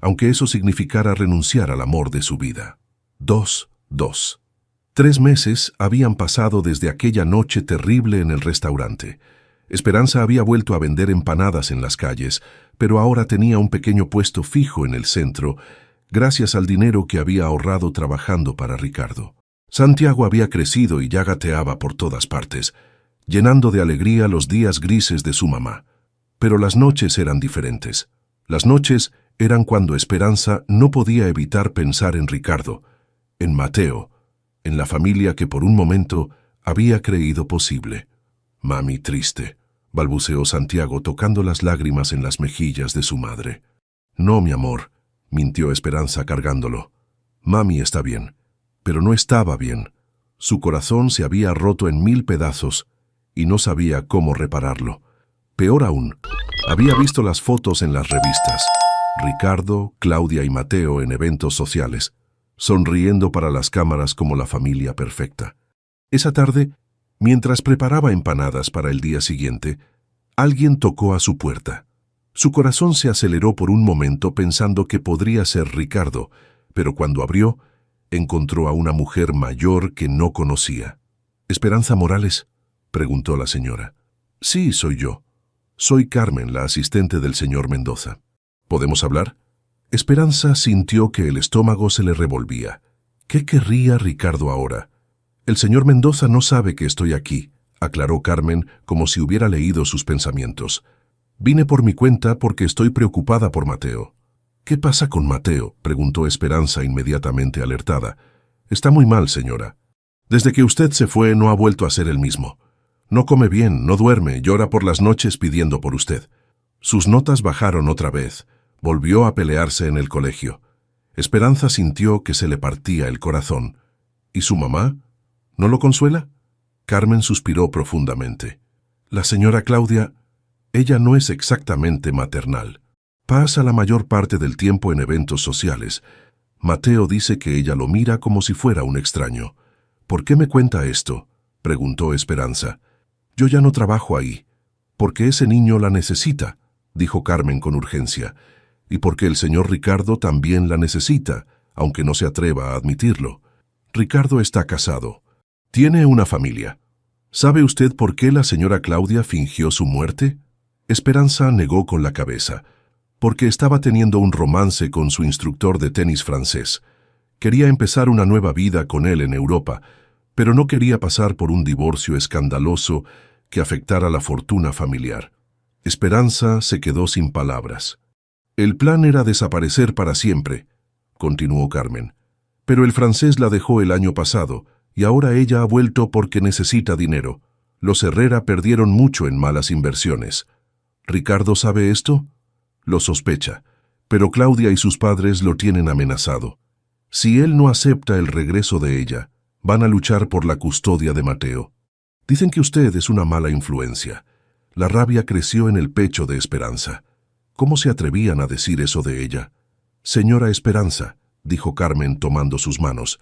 aunque eso significara renunciar al amor de su vida. 2. 3 meses habían pasado desde aquella noche terrible en el restaurante. Esperanza había vuelto a vender empanadas en las calles, pero ahora tenía un pequeño puesto fijo en el centro, gracias al dinero que había ahorrado trabajando para Ricardo. Santiago había crecido y ya gateaba por todas partes, llenando de alegría los días grises de su mamá. Pero las noches eran diferentes. Las noches eran cuando Esperanza no podía evitar pensar en Ricardo, en Mateo, en la familia que por un momento había creído posible. «Mami triste», balbuceó Santiago tocando las lágrimas en las mejillas de su madre. «No, mi amor», mintió Esperanza cargándolo. «Mami está bien». Pero no estaba bien. Su corazón se había roto en 1000 pedazos y no sabía cómo repararlo. Peor aún, había visto las fotos en las revistas. Ricardo, Claudia y Mateo en eventos sociales, sonriendo para las cámaras como la familia perfecta. Esa tarde, mientras preparaba empanadas para el día siguiente, alguien tocó a su puerta. Su corazón se aceleró por un momento pensando que podría ser Ricardo, pero cuando abrió, encontró a una mujer mayor que no conocía. «¿Esperanza Morales?», preguntó la señora. «Sí, soy yo. Soy Carmen, la asistente del señor Mendoza. ¿Podemos hablar?». Esperanza sintió que el estómago se le revolvía. ¿Qué querría Ricardo ahora? «El señor Mendoza no sabe que estoy aquí», aclaró Carmen como si hubiera leído sus pensamientos. «Vine por mi cuenta porque estoy preocupada por Mateo». «¿Qué pasa con Mateo?», preguntó Esperanza inmediatamente alertada. «Está muy mal, señora. Desde que usted se fue no ha vuelto a ser el mismo. No come bien, no duerme, llora por las noches pidiendo por usted. Sus notas bajaron otra vez. Volvió a pelearse en el colegio». Esperanza sintió que se le partía el corazón. «¿Y su mamá? ¿No lo consuela?». Carmen suspiró profundamente. «La señora Claudia, ella no es exactamente maternal. Pasa la mayor parte del tiempo en eventos sociales. Mateo dice que ella lo mira como si fuera un extraño. ¿Por qué me cuenta esto?, preguntó Esperanza. Yo ya no trabajo ahí. Porque ese niño la necesita, dijo Carmen con urgencia, y porque el señor Ricardo también la necesita, aunque no se atreva a admitirlo. Ricardo está casado. Tiene una familia. ¿Sabe usted por qué la señora Claudia fingió su muerte? Esperanza negó con la cabeza. Porque estaba teniendo un romance con su instructor de tenis francés. Quería empezar una nueva vida con él en Europa, pero no quería pasar por un divorcio escandaloso que afectara la fortuna familiar. Esperanza se quedó sin palabras. El plan era desaparecer para siempre, continuó Carmen. Pero el francés la dejó el año pasado, y ahora ella ha vuelto porque necesita dinero. Los Herrera perdieron mucho en malas inversiones. ¿Ricardo sabe esto? Lo sospecha, pero Claudia y sus padres lo tienen amenazado. Si él no acepta el regreso de ella, van a luchar por la custodia de Mateo. Dicen que usted es una mala influencia. La rabia creció en el pecho de Esperanza. ¿Cómo se atrevían a decir eso de ella? Señora Esperanza, dijo Carmen tomando sus manos,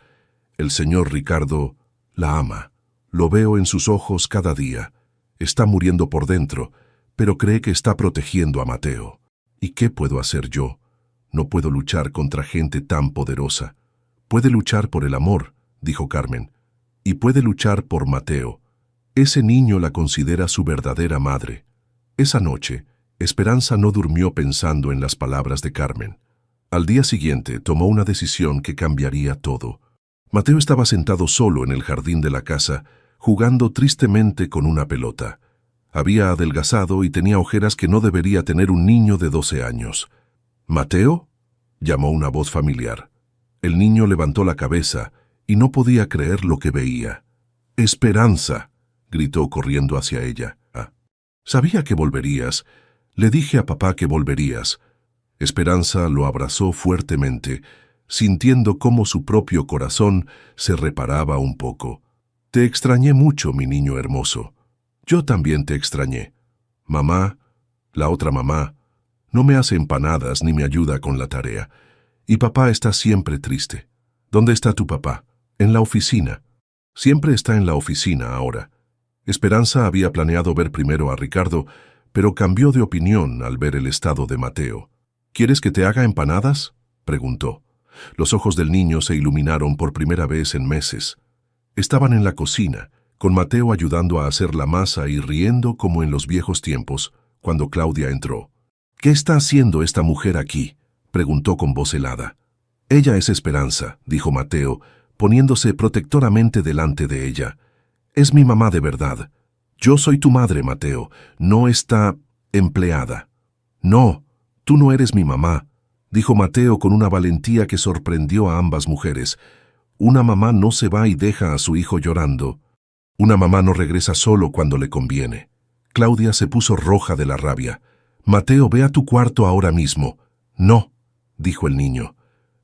el señor Ricardo la ama. Lo veo en sus ojos cada día. Está muriendo por dentro, pero cree que está protegiendo a Mateo. ¿Y qué puedo hacer yo? No puedo luchar contra gente tan poderosa. Puede luchar por el amor, dijo Carmen, y puede luchar por Mateo. Ese niño la considera su verdadera madre. Esa noche, Esperanza no durmió pensando en las palabras de Carmen. Al día siguiente tomó una decisión que cambiaría todo. Mateo estaba sentado solo en el jardín de la casa, jugando tristemente con una pelota. Había adelgazado y tenía ojeras que no debería tener un niño de 12 años. ¿Mateo?, llamó una voz familiar. El niño levantó la cabeza y no podía creer lo que veía. «Esperanza», gritó corriendo hacia ella. «Sabía que volverías. Le dije a papá que volverías». Esperanza lo abrazó fuertemente, sintiendo cómo su propio corazón se reparaba un poco. «Te extrañé mucho, mi niño hermoso. Yo también te extrañé. Mamá, la otra mamá, no me hace empanadas ni me ayuda con la tarea. Y papá está siempre triste. ¿Dónde está tu papá? En la oficina. Siempre está en la oficina ahora». Esperanza había planeado ver primero a Ricardo, pero cambió de opinión al ver el estado de Mateo. «¿Quieres que te haga empanadas?», preguntó. Los ojos del niño se iluminaron por primera vez en meses. Estaban en la cocina, con Mateo ayudando a hacer la masa y riendo como en los viejos tiempos, cuando Claudia entró. «¿Qué está haciendo esta mujer aquí?», preguntó con voz helada. «Ella es Esperanza», dijo Mateo, poniéndose protectoramente delante de ella. «Es mi mamá de verdad. Yo soy tu madre, Mateo, no esta empleada». «No, tú no eres mi mamá», dijo Mateo con una valentía que sorprendió a ambas mujeres. Una mamá no se va y deja a su hijo llorando. Una mamá no regresa solo cuando le conviene. Claudia se puso roja de la rabia. «Mateo, ve a tu cuarto ahora mismo». «No», dijo el niño.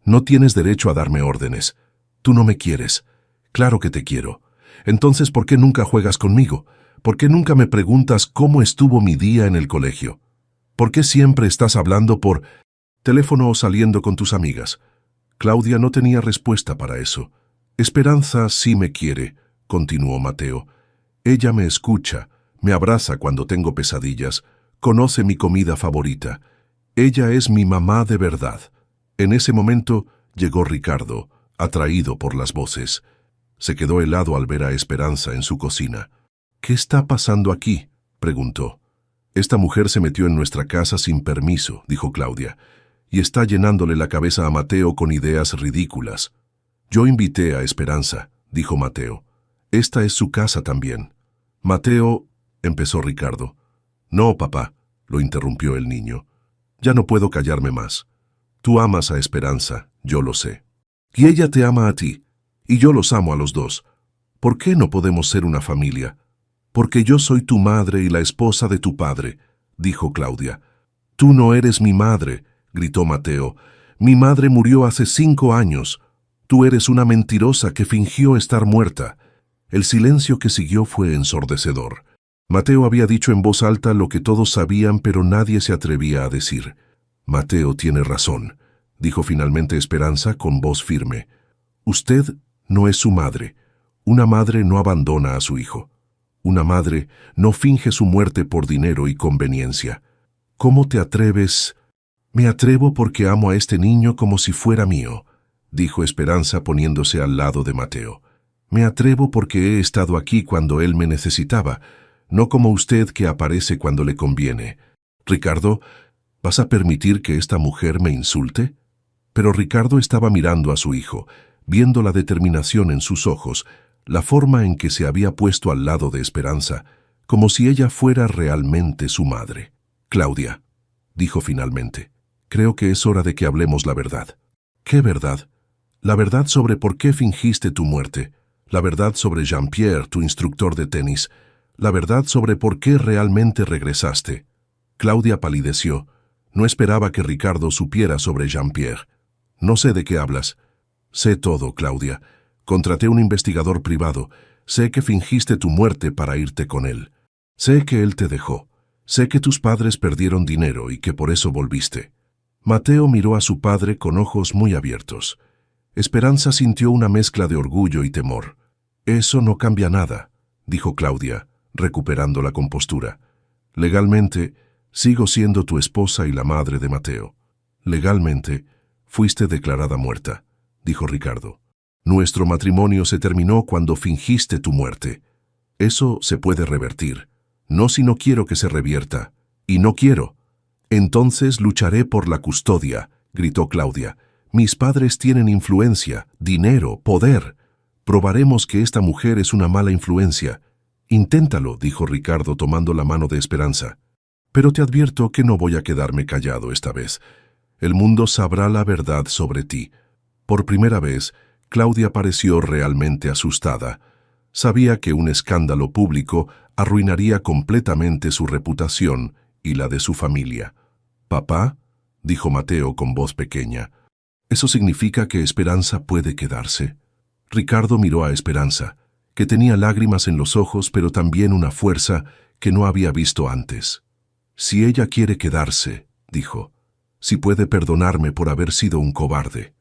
«No tienes derecho a darme órdenes. Tú no me quieres. Claro que te quiero. Entonces, ¿por qué nunca juegas conmigo? ¿Por qué nunca me preguntas cómo estuvo mi día en el colegio? ¿Por qué siempre estás hablando por teléfono o saliendo con tus amigas?» Claudia no tenía respuesta para eso. «Esperanza sí me quiere», continuó Mateo. «Ella me escucha, me abraza cuando tengo pesadillas, conoce mi comida favorita. Ella es mi mamá de verdad». En ese momento llegó Ricardo, atraído por las voces. Se quedó helado al ver a Esperanza en su cocina. «¿Qué está pasando aquí?», preguntó. «Esta mujer se metió en nuestra casa sin permiso», dijo Claudia, «y está llenándole la cabeza a Mateo con ideas ridículas». «Yo invité a Esperanza», dijo Mateo. «Esta es su casa también». «Mateo», empezó Ricardo. «No, papá», lo interrumpió el niño. «Ya no puedo callarme más. Tú amas a Esperanza, yo lo sé. Y ella te ama a ti, y yo los amo a los dos. ¿Por qué no podemos ser una familia?». «Porque yo soy tu madre y la esposa de tu padre», dijo Claudia. «Tú no eres mi madre», gritó Mateo. «Mi madre murió hace 5 años. Tú eres una mentirosa que fingió estar muerta». El silencio que siguió fue ensordecedor. Mateo había dicho en voz alta lo que todos sabían, pero nadie se atrevía a decir. «Mateo tiene razón», dijo finalmente Esperanza con voz firme. «Usted no es su madre. Una madre no abandona a su hijo. Una madre no finge su muerte por dinero y conveniencia. ¿Cómo te atreves? Me atrevo porque amo a este niño como si fuera mío, dijo Esperanza poniéndose al lado de Mateo. Me atrevo porque he estado aquí cuando él me necesitaba, no como usted que aparece cuando le conviene. Ricardo, ¿vas a permitir que esta mujer me insulte? Pero Ricardo estaba mirando a su hijo, viendo la determinación en sus ojos, la forma en que se había puesto al lado de Esperanza, como si ella fuera realmente su madre. Claudia, dijo finalmente, creo que es hora de que hablemos la verdad. ¿Qué verdad? La verdad sobre por qué fingiste tu muerte, la verdad sobre Jean-Pierre, tu instructor de tenis, la verdad sobre por qué realmente regresaste. Claudia palideció. No esperaba que Ricardo supiera sobre Jean-Pierre. No sé de qué hablas. Sé todo, Claudia. Contraté un investigador privado. Sé que fingiste tu muerte para irte con él. Sé que él te dejó. Sé que tus padres perdieron dinero y que por eso volviste. Mateo miró a su padre con ojos muy abiertos. Esperanza sintió una mezcla de orgullo y temor. Eso no cambia nada, dijo Claudia, recuperando la compostura. Legalmente, sigo siendo tu esposa y la madre de Mateo. Legalmente, fuiste declarada muerta, dijo Ricardo. Nuestro matrimonio se terminó cuando fingiste tu muerte. Eso se puede revertir. No si no quiero que se revierta. Y no quiero. Entonces lucharé por la custodia, gritó Claudia. Mis padres tienen influencia, dinero, poder. Probaremos que esta mujer es una mala influencia. Inténtalo, dijo Ricardo tomando la mano de Esperanza. Pero te advierto que no voy a quedarme callado esta vez. El mundo sabrá la verdad sobre ti. Por primera vez, Claudia pareció realmente asustada. Sabía que un escándalo público arruinaría completamente su reputación y la de su familia. «Papá», dijo Mateo con voz pequeña, «¿eso significa que Esperanza puede quedarse?» Ricardo miró a Esperanza, que tenía lágrimas en los ojos pero también una fuerza que no había visto antes. «Si ella quiere quedarse», dijo, «si puede perdonarme por haber sido un cobarde».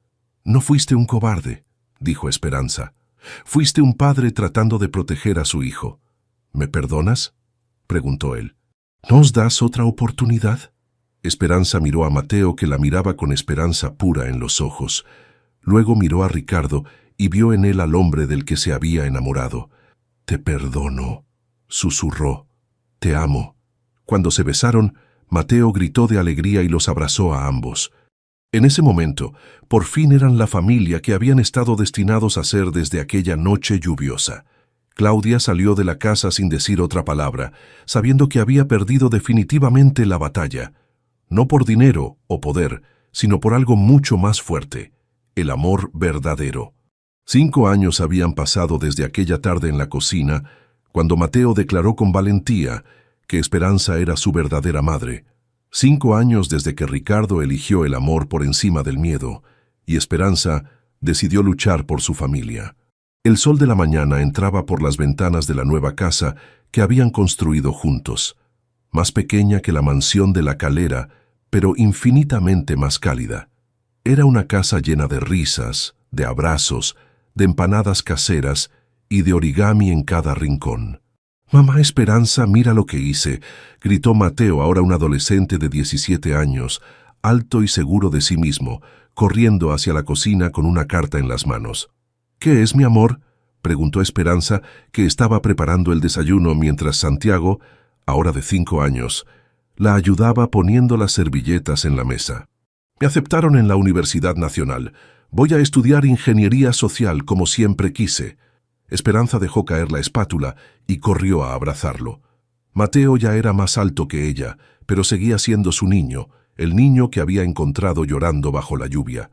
«No fuiste un cobarde», dijo Esperanza. «Fuiste un padre tratando de proteger a su hijo». «¿Me perdonas?», preguntó él. «¿Nos das otra oportunidad?». Esperanza miró a Mateo, que la miraba con esperanza pura en los ojos. Luego miró a Ricardo y vio en él al hombre del que se había enamorado. «Te perdono», susurró. «Te amo». Cuando se besaron, Mateo gritó de alegría y los abrazó a ambos. En ese momento, por fin eran la familia que habían estado destinados a ser desde aquella noche lluviosa. Claudia salió de la casa sin decir otra palabra, sabiendo que había perdido definitivamente la batalla. No por dinero o poder, sino por algo mucho más fuerte, el amor verdadero. 5 años habían pasado desde aquella tarde en la cocina, cuando Mateo declaró con valentía que Esperanza era su verdadera madre. 5 años desde que Ricardo eligió el amor por encima del miedo, y Esperanza decidió luchar por su familia. El sol de la mañana entraba por las ventanas de la nueva casa que habían construido juntos, más pequeña que la mansión de la Calera, pero infinitamente más cálida. Era una casa llena de risas, de abrazos, de empanadas caseras y de origami en cada rincón. «Mamá Esperanza, mira lo que hice», gritó Mateo, ahora un adolescente de 17 años, alto y seguro de sí mismo, corriendo hacia la cocina con una carta en las manos. «¿Qué es, mi amor?», preguntó Esperanza, que estaba preparando el desayuno mientras Santiago, ahora de 5 años, la ayudaba poniendo las servilletas en la mesa. «Me aceptaron en la Universidad Nacional. Voy a estudiar ingeniería social como siempre quise». Esperanza dejó caer la espátula y corrió a abrazarlo. Mateo ya era más alto que ella, pero seguía siendo su niño, el niño que había encontrado llorando bajo la lluvia.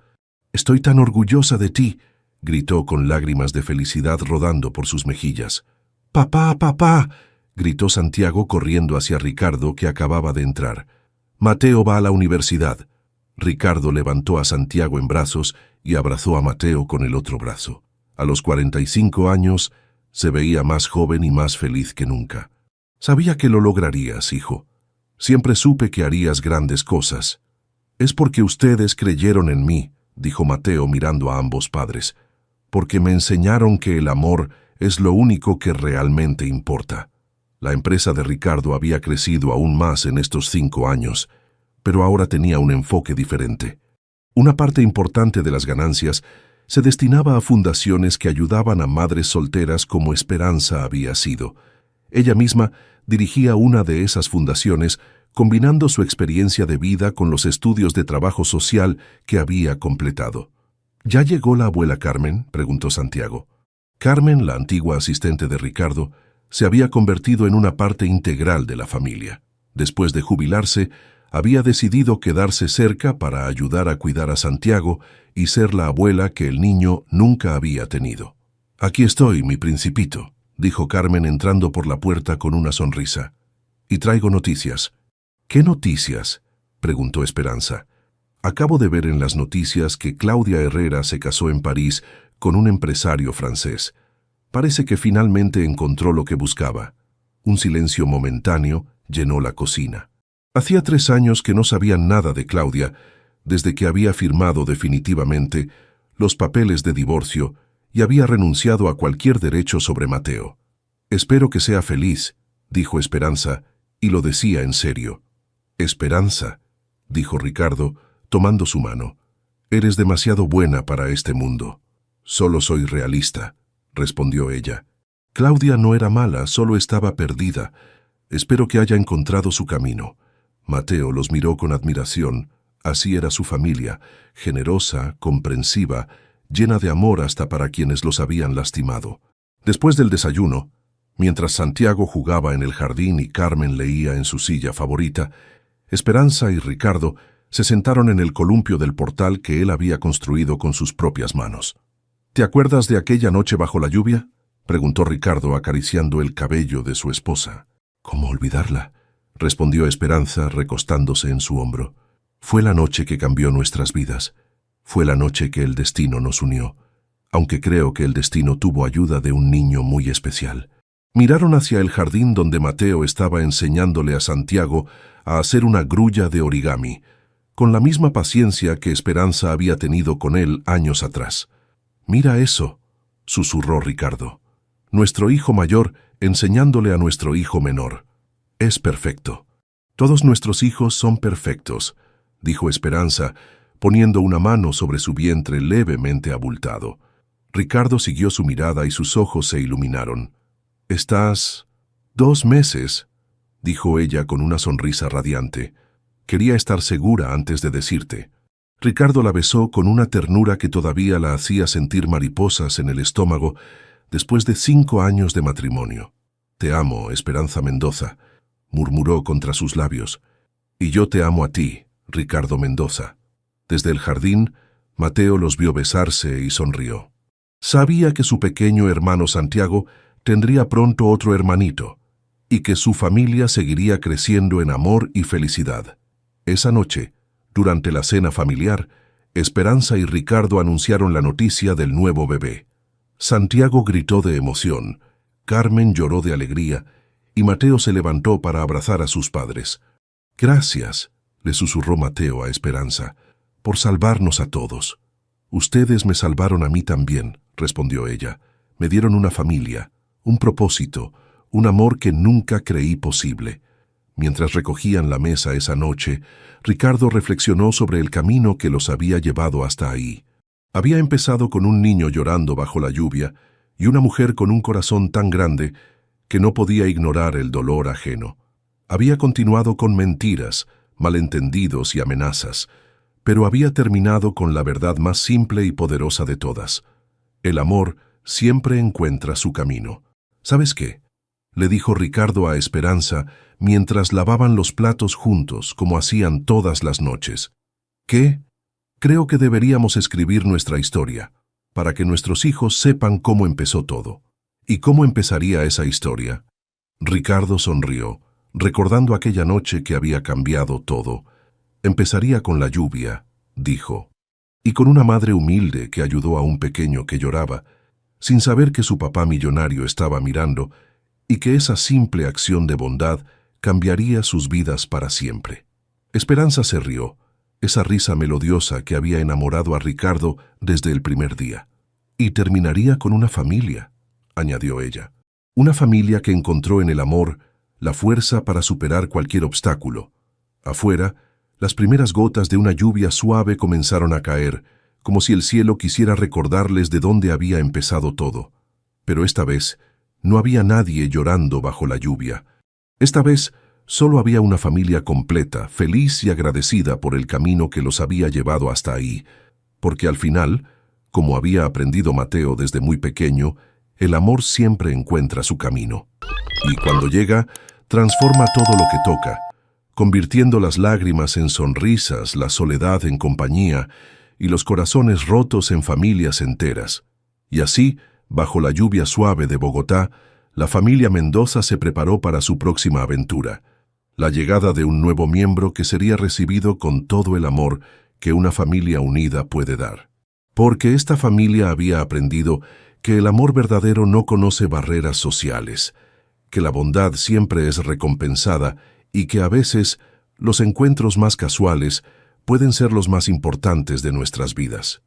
«Estoy tan orgullosa de ti», gritó con lágrimas de felicidad rodando por sus mejillas. «¡Papá, papá!», gritó Santiago corriendo hacia Ricardo, que acababa de entrar. «Mateo va a la universidad». Ricardo levantó a Santiago en brazos y abrazó a Mateo con el otro brazo. A los 45 años se veía más joven y más feliz que nunca. «Sabía que lo lograrías, hijo. Siempre supe que harías grandes cosas». «Es porque ustedes creyeron en mí», dijo Mateo mirando a ambos padres, «porque me enseñaron que el amor es lo único que realmente importa. La empresa de Ricardo había crecido aún más en estos 5 años, pero ahora tenía un enfoque diferente. Una parte importante de las ganancias se destinaba a fundaciones que ayudaban a madres solteras como Esperanza había sido. Ella misma dirigía una de esas fundaciones, combinando su experiencia de vida con los estudios de trabajo social que había completado. ¿Ya llegó la abuela Carmen?, preguntó Santiago. Carmen, la antigua asistente de Ricardo, se había convertido en una parte integral de la familia. Después de jubilarse, había decidido quedarse cerca para ayudar a cuidar a Santiago y ser la abuela que el niño nunca había tenido. «Aquí estoy, mi principito», dijo Carmen entrando por la puerta con una sonrisa. «Y traigo noticias». «¿Qué noticias?», preguntó Esperanza. «Acabo de ver en las noticias que Claudia Herrera se casó en París con un empresario francés. Parece que finalmente encontró lo que buscaba». Un silencio momentáneo llenó la cocina. Hacía 3 años que no sabían nada de Claudia, desde que había firmado definitivamente los papeles de divorcio y había renunciado a cualquier derecho sobre Mateo. «Espero que sea feliz», dijo Esperanza, y lo decía en serio. «Esperanza», dijo Ricardo, tomando su mano. «Eres demasiado buena para este mundo». «Solo soy realista», respondió ella. «Claudia no era mala, solo estaba perdida. Espero que haya encontrado su camino». Mateo los miró con admiración. Así era su familia, generosa, comprensiva, llena de amor hasta para quienes los habían lastimado. Después del desayuno, mientras Santiago jugaba en el jardín y Carmen leía en su silla favorita, Esperanza y Ricardo se sentaron en el columpio del portal que él había construido con sus propias manos. «¿Te acuerdas de aquella noche bajo la lluvia?», preguntó Ricardo acariciando el cabello de su esposa. «¿Cómo olvidarla?», respondió Esperanza recostándose en su hombro. «Fue la noche que cambió nuestras vidas. Fue la noche que el destino nos unió, aunque creo que el destino tuvo ayuda de un niño muy especial». Miraron hacia el jardín donde Mateo estaba enseñándole a Santiago a hacer una grulla de origami, con la misma paciencia que Esperanza había tenido con él años atrás. «Mira eso», susurró Ricardo. «Nuestro hijo mayor enseñándole a nuestro hijo menor. Es perfecto». «Todos nuestros hijos son perfectos», dijo Esperanza, poniendo una mano sobre su vientre levemente abultado. Ricardo siguió su mirada y sus ojos se iluminaron. «Estás 2 meses», dijo ella con una sonrisa radiante. «Quería estar segura antes de decirte». Ricardo la besó con una ternura que todavía la hacía sentir mariposas en el estómago después de 5 años de matrimonio. «Te amo, Esperanza Mendoza», murmuró contra sus labios. «Y yo te amo a ti, Ricardo Mendoza». Desde el jardín, Mateo los vio besarse y sonrió. Sabía que su pequeño hermano Santiago tendría pronto otro hermanito, y que su familia seguiría creciendo en amor y felicidad. Esa noche, durante la cena familiar, Esperanza y Ricardo anunciaron la noticia del nuevo bebé. Santiago gritó de emoción, Carmen lloró de alegría, y Mateo se levantó para abrazar a sus padres. «Gracias», le susurró Mateo a Esperanza, «por salvarnos a todos». «Ustedes me salvaron a mí también», respondió ella. «Me dieron una familia, un propósito, un amor que nunca creí posible». Mientras recogían la mesa esa noche, Ricardo reflexionó sobre el camino que los había llevado hasta ahí. Había empezado con un niño llorando bajo la lluvia y una mujer con un corazón tan grande que no podía ignorar el dolor ajeno. Había continuado con mentiras, malentendidos y amenazas, pero había terminado con la verdad más simple y poderosa de todas. El amor siempre encuentra su camino. ¿Sabes qué?, le dijo Ricardo a Esperanza mientras lavaban los platos juntos, como hacían todas las noches. «¿Qué? Creo que deberíamos escribir nuestra historia, para que nuestros hijos sepan cómo empezó todo». «¿Y cómo empezaría esa historia?». Ricardo sonrió, recordando aquella noche que había cambiado todo. «Empezaría con la lluvia», dijo, «y con una madre humilde que ayudó a un pequeño que lloraba, sin saber que su papá millonario estaba mirando, y que esa simple acción de bondad cambiaría sus vidas para siempre». Esperanza se rió, esa risa melodiosa que había enamorado a Ricardo desde el primer día. «Y terminaría con una familia», añadió ella. Una familia que encontró en el amor la fuerza para superar cualquier obstáculo. Afuera, las primeras gotas de una lluvia suave comenzaron a caer, como si el cielo quisiera recordarles de dónde había empezado todo. Pero esta vez, no había nadie llorando bajo la lluvia. Esta vez, solo había una familia completa, feliz y agradecida por el camino que los había llevado hasta ahí, porque al final, como había aprendido Mateo desde muy pequeño, el amor siempre encuentra su camino. Y cuando llega, transforma todo lo que toca, convirtiendo las lágrimas en sonrisas, la soledad en compañía y los corazones rotos en familias enteras. Y así, bajo la lluvia suave de Bogotá, la familia Mendoza se preparó para su próxima aventura, la llegada de un nuevo miembro que sería recibido con todo el amor que una familia unida puede dar. Porque esta familia había aprendido que el amor verdadero no conoce barreras sociales, que la bondad siempre es recompensada y que a veces los encuentros más casuales pueden ser los más importantes de nuestras vidas.